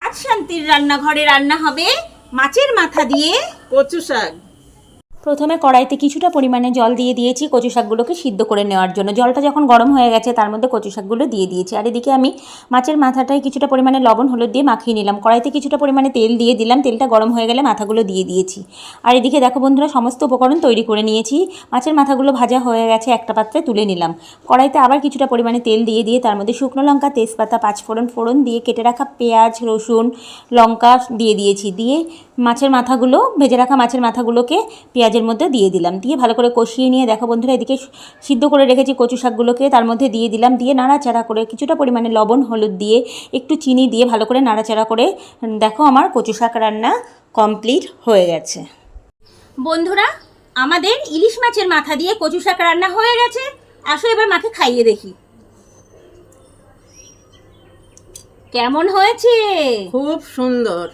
আজ শান্তির রান্নাঘরে রান্না হবে মাছের মাথা দিয়ে কচু শাক। প্রথমে কড়াইতে কিছুটা পরিমাণে জল দিয়ে দিয়েছি কচু শাকগুলোকে সিদ্ধ করে নেওয়ার জন্য। জলটা যখন গরম হয়ে গেছে তার মধ্যে কচু শাকগুলো দিয়ে দিয়েছি। আর এদিকে আমি মাছের মাথাটায় কিছুটা পরিমাণে লবণ হলুদ দিয়ে মাখিয়ে নিলাম। কড়াইতে কিছুটা পরিমাণে তেল দিয়ে দিলাম, তেলটা গরম হয়ে গেলে মাথাগুলো দিয়ে দিয়েছি। আর এদিকে দেখো বন্ধুরা, সমস্ত উপকরণ তৈরি করে নিয়েছি। মাছের মাথাগুলো ভাজা হয়ে গেছে, একটা পাত্রে তুলে নিলাম। কড়াইতে আবার কিছুটা পরিমাণে তেল দিয়ে তার মধ্যে শুকনো লঙ্কা, তেজপাতা, পাঁচফোড়ন দিয়ে কেটে রাখা পেঁয়াজ, রসুন, লঙ্কা দিয়ে দিয়েছি। দিয়ে মাছের মাথাগুলো, ভেজে রাখা মাছের মাথাগুলোকে পেঁয়াজের মধ্যে দিয়ে দিলাম। দিয়ে ভালো করে কষিয়ে নিয়ে দেখো বন্ধুরা, এদিকে সিদ্ধ করে রেখেছি কচু শাকগুলোকে তার মধ্যে দিয়ে দিলাম। দিয়ে নাড়াচাড়া করে কিছুটা পরিমাণে লবণ হলুদ দিয়ে একটু চিনি দিয়ে ভালো করে নাড়াচাড়া করে দেখো আমার কচু শাক রান্না কমপ্লিট হয়ে গেছে। বন্ধুরা, আমাদের ইলিশ মাছের মাথা দিয়ে কচু শাক রান্না হয়ে গেছে। আসো এবার মাকে খাইয়ে দেখি কেমন হয়েছে। খুব সুন্দর।